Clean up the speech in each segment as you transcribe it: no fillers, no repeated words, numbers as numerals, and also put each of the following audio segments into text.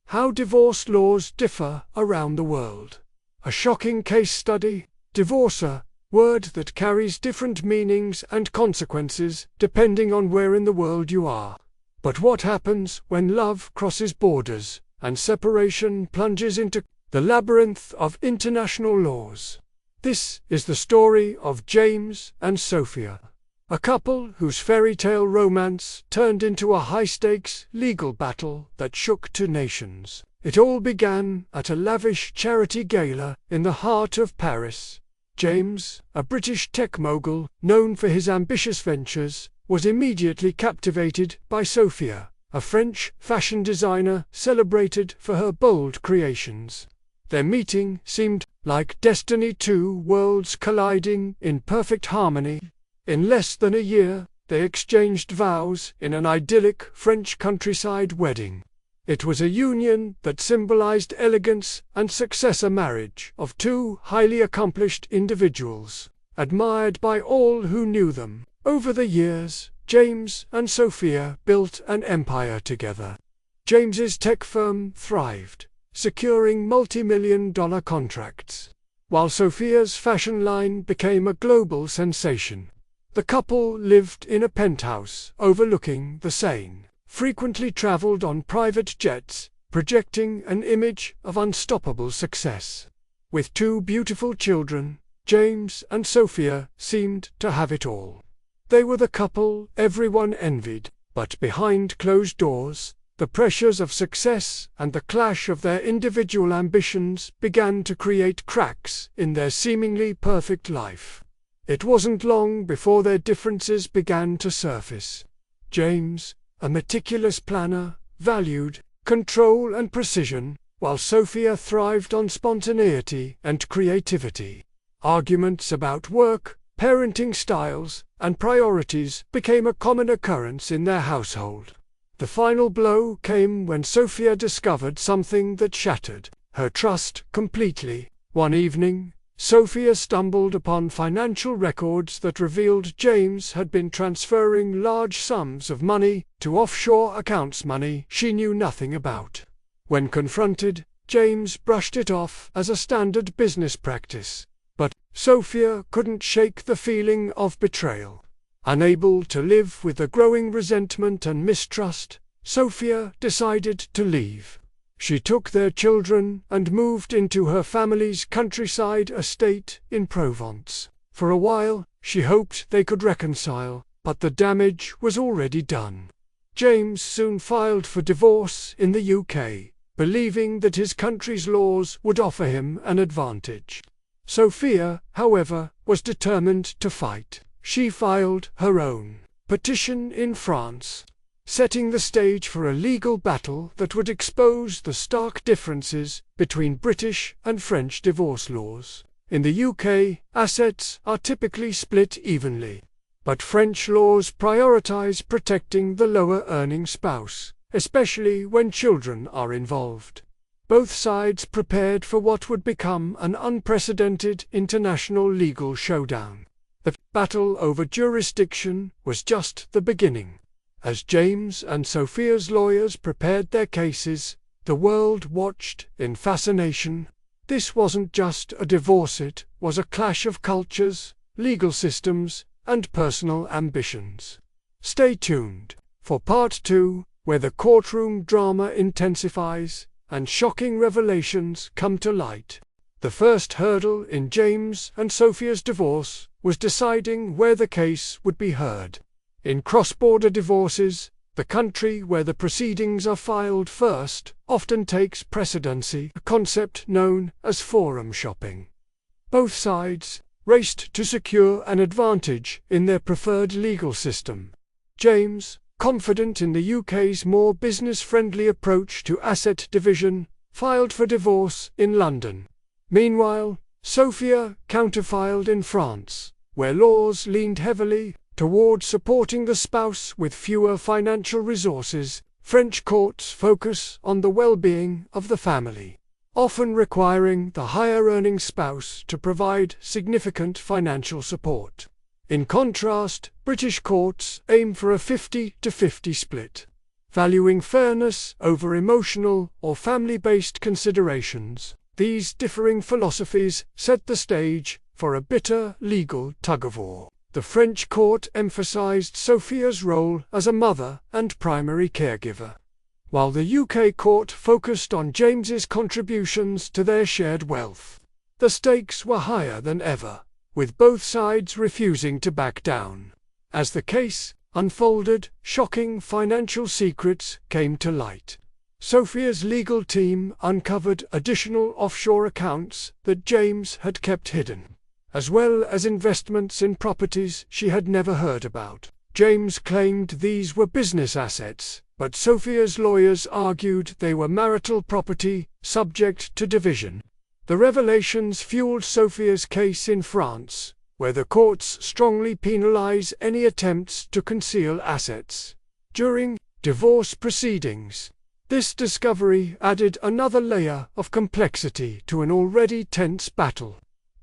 How divorce laws differ around the world. A shocking case study. Divorce, a word that carries different meanings and consequences depending on where in the world you are. But what happens when love crosses borders and separation plunges into the labyrinth of international laws? This is the story of James and Sophia, a couple whose fairy tale romance turned into a high-stakes legal battle that shook two nations. It all began at a lavish charity gala in the heart of Paris. James, a British tech mogul known for his ambitious ventures, was immediately captivated by Sophia, a French fashion designer celebrated for her bold creations. Their meeting seemed like destiny, two worlds colliding in perfect harmony. In less than a year, they exchanged vows in an idyllic French countryside wedding. It was a union that symbolized elegance and success, a marriage of two highly accomplished individuals, admired by all who knew them. Over the years, James and Sophia built an empire together. James's tech firm thrived, securing multi-million-dollar contracts, while Sophia's fashion line became a global sensation. The couple lived in a penthouse overlooking the Seine, frequently traveled on private jets, projecting an image of unstoppable success. With two beautiful children, James and Sophia seemed to have it all. They were the couple everyone envied, but behind closed doors, the pressures of success and the clash of their individual ambitions began to create cracks in their seemingly perfect life. It wasn't long before their differences began to surface. James, a meticulous planner, valued control and precision, while Sophia thrived on spontaneity and creativity. Arguments about work, parenting styles, and priorities became a common occurrence in their household. The final blow came when Sophia discovered something that shattered her trust completely. One evening, Sophia stumbled upon financial records that revealed James had been transferring large sums of money to offshore accounts, money she knew nothing about. When confronted, James brushed it off as a standard business practice. But Sophia couldn't shake the feeling of betrayal. Unable to live with the growing resentment and mistrust, Sophia decided to leave. She took their children and moved into her family's countryside estate in Provence. For a while, she hoped they could reconcile, but the damage was already done. James soon filed for divorce in the UK, believing that his country's laws would offer him an advantage. Sophia, however, was determined to fight. She filed her own petition in France, setting the stage for a legal battle that would expose the stark differences between British and French divorce laws. In the UK, assets are typically split evenly, but French laws prioritize protecting the lower-earning spouse, especially when children are involved. Both sides prepared for what would become an unprecedented international legal showdown. The battle over jurisdiction was just the beginning. As James and Sophia's lawyers prepared their cases, the world watched in fascination. This wasn't just a divorce, it was a clash of cultures, legal systems, and personal ambitions. Stay tuned for Part 2, where the courtroom drama intensifies and shocking revelations come to light. The first hurdle in James and Sophia's divorce was deciding where the case would be heard. In cross-border divorces, the country where the proceedings are filed first often takes precedency, a concept known as forum shopping. Both sides raced to secure an advantage in their preferred legal system. James, confident in the UK's more business-friendly approach to asset division, filed for divorce in London. Meanwhile, Sophia counterfiled in France, where laws leaned heavily toward supporting the spouse with fewer financial resources. French courts focus on the well-being of the family, often requiring the higher-earning spouse to provide significant financial support. In contrast, British courts aim for a 50-50 split. valuing fairness over emotional or family-based considerations. These differing philosophies set the stage for a bitter legal tug-of-war. The French court emphasized Sophia's role as a mother and primary caregiver, while the UK court focused on James's contributions to their shared wealth. The stakes were higher than ever, with both sides refusing to back down. As the case unfolded, shocking financial secrets came to light. Sophia's legal team uncovered additional offshore accounts that James had kept hidden, as well as investments in properties she had never heard about. James claimed these were business assets, but Sophia's lawyers argued they were marital property, subject to division. The revelations fueled Sophia's case in France, where the courts strongly penalize any attempts to conceal assets during divorce proceedings. This discovery added another layer of complexity to an already tense battle.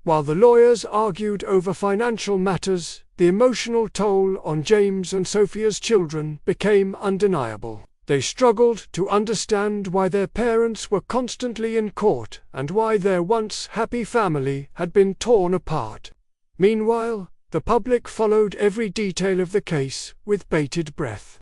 While the lawyers argued over financial matters, the emotional toll on James and Sophia's children became undeniable. They struggled to understand why their parents were constantly in court and why their once happy family had been torn apart. Meanwhile, the public followed every detail of the case with bated breath.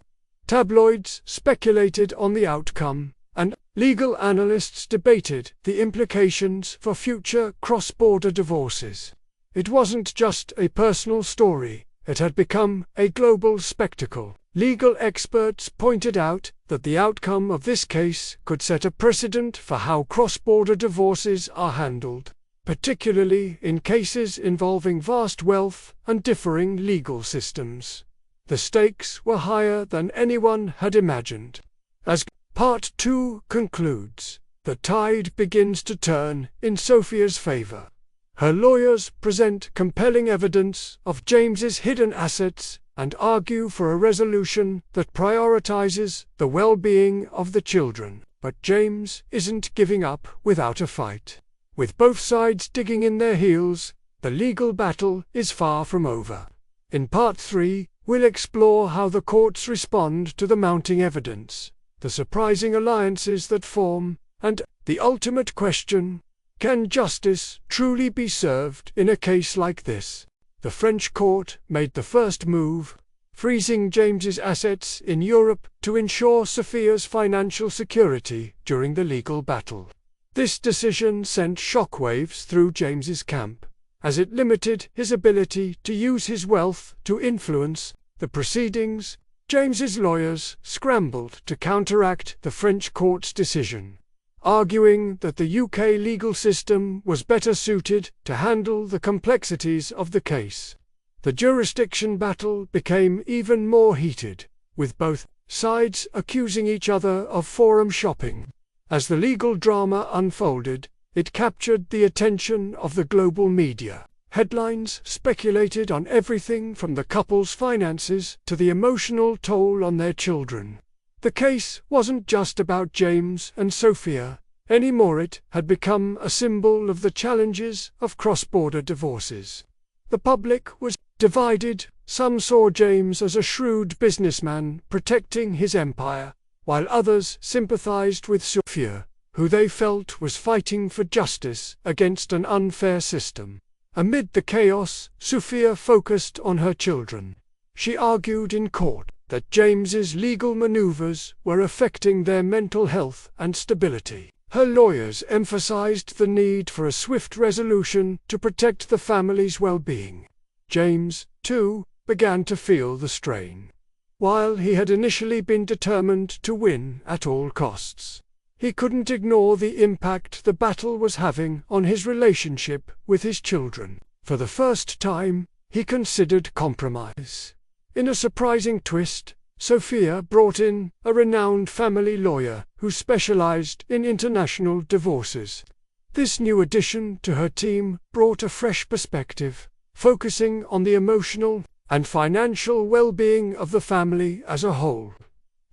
Tabloids speculated on the outcome, and legal analysts debated the implications for future cross-border divorces. It wasn't just a personal story, it had become a global spectacle. Legal experts pointed out that the outcome of this case could set a precedent for how cross-border divorces are handled, particularly in cases involving vast wealth and differing legal systems. The stakes were higher than anyone had imagined. As Part 2 concludes, the tide begins to turn in Sophia's favor. Her lawyers present compelling evidence of James's hidden assets and argue for a resolution that prioritizes the well-being of the children. But James isn't giving up without a fight. With both sides digging in their heels, the legal battle is far from over. In Part 3, we'll explore how the courts respond to the mounting evidence, the surprising alliances that form, and the ultimate question: can justice truly be served in a case like this? The French court made the first move, freezing James's assets in Europe to ensure Sophia's financial security during the legal battle. This decision sent shockwaves through James's camp, as it limited his ability to use his wealth to influence the proceedings. James's lawyers scrambled to counteract the French court's decision, arguing that the UK legal system was better suited to handle the complexities of the case. The jurisdiction battle became even more heated, with both sides accusing each other of forum shopping. As the legal drama unfolded, it captured the attention of the global media. Headlines speculated on everything from the couple's finances to the emotional toll on their children. The case wasn't just about James and Sophia anymore. It had become a symbol of the challenges of cross-border divorces. The public was divided. Some saw James as a shrewd businessman protecting his empire, while others sympathized with Sophia, who they felt was fighting for justice against an unfair system. Amid the chaos, Sophia focused on her children. She argued in court that James's legal maneuvers were affecting their mental health and stability. Her lawyers emphasized the need for a swift resolution to protect the family's well-being. James, too, began to feel the strain. While he had initially been determined to win at all costs, he couldn't ignore the impact the battle was having on his relationship with his children. For the first time, he considered compromise. In a surprising twist, Sophia brought in a renowned family lawyer who specialized in international divorces. This new addition to her team brought a fresh perspective, focusing on the emotional and financial well-being of the family as a whole.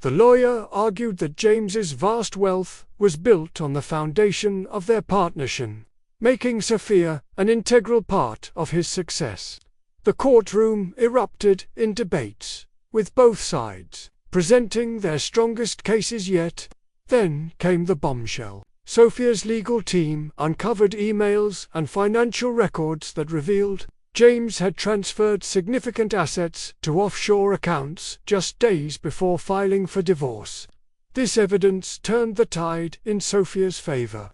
The lawyer argued that James's vast wealth was built on the foundation of their partnership, making Sophia an integral part of his success. The courtroom erupted in debates, with both sides presenting their strongest cases yet. Then came the bombshell. Sophia's legal team uncovered emails and financial records that revealed James had transferred significant assets to offshore accounts just days before filing for divorce. This evidence turned the tide in Sophia's favor.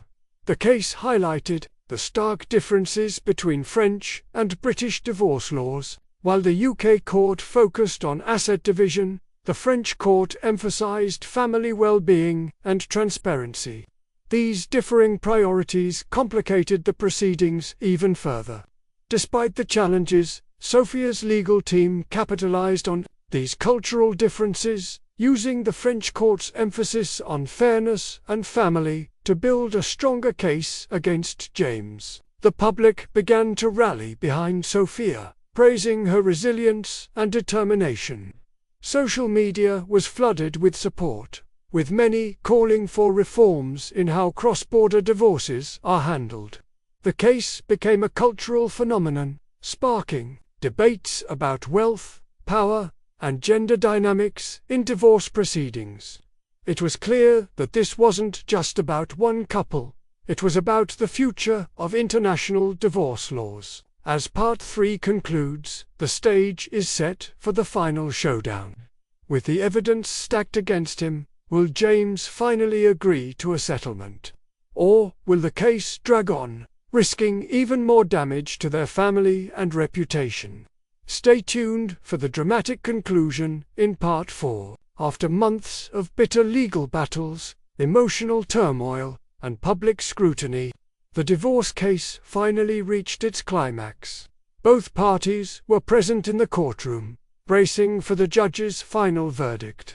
The case highlighted the stark differences between French and British divorce laws. While the UK court focused on asset division, the French court emphasized family well-being and transparency. These differing priorities complicated the proceedings even further. Despite the challenges, Sophia's legal team capitalized on these cultural differences, using the French court's emphasis on fairness and family to build a stronger case against James. The public began to rally behind Sophia, praising her resilience and determination. Social media was flooded with support, with many calling for reforms in how cross-border divorces are handled. The case became a cultural phenomenon, sparking debates about wealth, power, and gender dynamics in divorce proceedings. It was clear that this wasn't just about one couple, it was about the future of international divorce laws. As Part 3 concludes, the stage is set for the final showdown. With the evidence stacked against him, will James finally agree to a settlement? Or will the case drag on, risking even more damage to their family and reputation? Stay tuned for the dramatic conclusion in Part 4. After months of bitter legal battles, emotional turmoil, and public scrutiny, the divorce case finally reached its climax. Both parties were present in the courtroom, bracing for the judge's final verdict.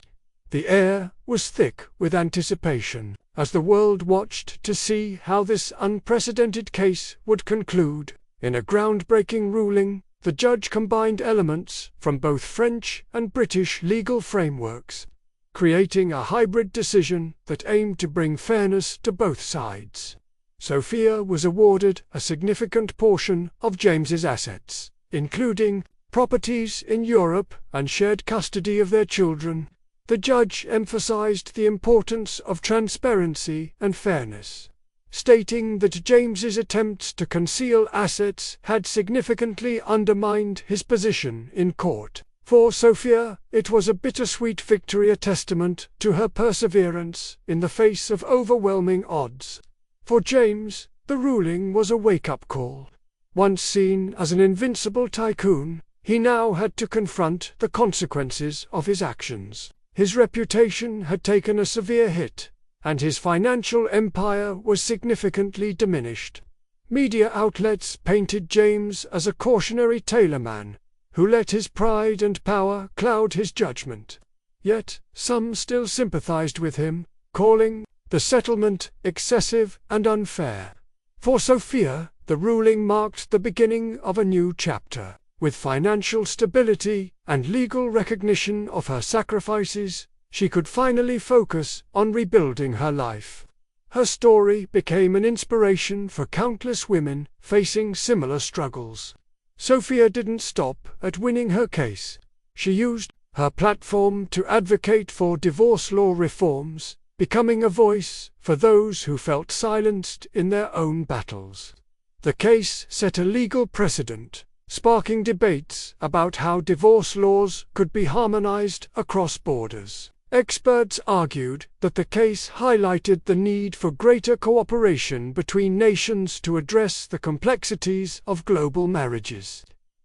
The air was thick with anticipation, as the world watched to see how this unprecedented case would conclude. In a groundbreaking ruling, the judge combined elements from both French and British legal frameworks, creating a hybrid decision that aimed to bring fairness to both sides. Sophia was awarded a significant portion of James's assets, including properties in Europe and shared custody of their children. The judge emphasized the importance of transparency and fairness, stating that James's attempts to conceal assets had significantly undermined his position in court. For Sophia, it was a bittersweet victory, a testament to her perseverance in the face of overwhelming odds. For James, the ruling was a wake-up call. Once seen as an invincible tycoon, he now had to confront the consequences of his actions. His reputation had taken a severe hit, and his financial empire was significantly diminished. Media outlets painted James as a cautionary tailorman, who let his pride and power cloud his judgment. Yet, some still sympathized with him, calling the settlement excessive and unfair. For Sophia, the ruling marked the beginning of a new chapter. With financial stability and legal recognition of her sacrifices, she could finally focus on rebuilding her life. Her story became an inspiration for countless women facing similar struggles. Sophia didn't stop at winning her case. She used her platform to advocate for divorce law reforms, becoming a voice for those who felt silenced in their own battles. The case set a legal precedent, sparking debates about how divorce laws could be harmonized across borders. Experts argued that the case highlighted the need for greater cooperation between nations to address the complexities of global marriages.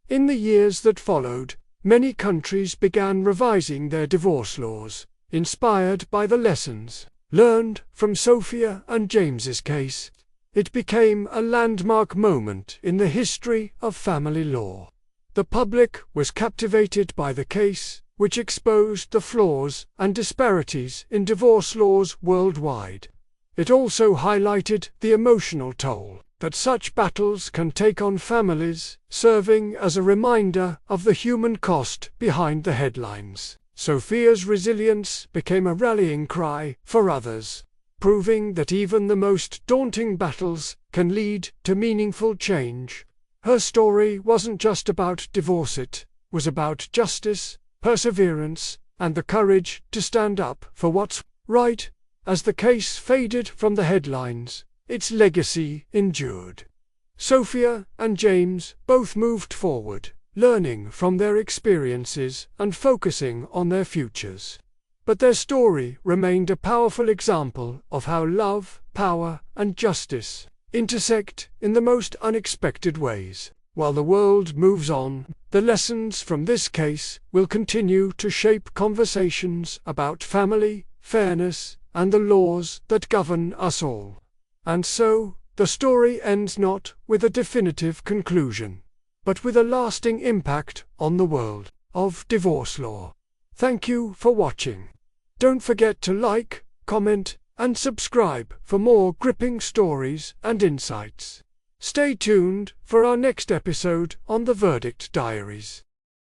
In the years that followed, many countries began revising their divorce laws, inspired by the lessons learned from Sophia and James's case. It became a landmark moment in the history of family law. The public was captivated by the case, which exposed the flaws and disparities in divorce laws worldwide. It also highlighted the emotional toll that such battles can take on families, serving as a reminder of the human cost behind the headlines. Sophia's resilience became a rallying cry for others, proving that even the most daunting battles can lead to meaningful change. Her story wasn't just about divorce, it was about justice, perseverance, and the courage to stand up for what's right. As the case faded from the headlines, its legacy endured. Sophia and James both moved forward, learning from their experiences and focusing on their futures. But their story remained a powerful example of how love, power, and justice intersect in the most unexpected ways. While the world moves on, the lessons from this case will continue to shape conversations about family, fairness, and the laws that govern us all. And so, the story ends not with a definitive conclusion, but with a lasting impact on the world of divorce law. Thank you for watching. Don't forget to like, comment, and subscribe for more gripping stories and insights. Stay tuned for our next episode on the Verdict Diaries.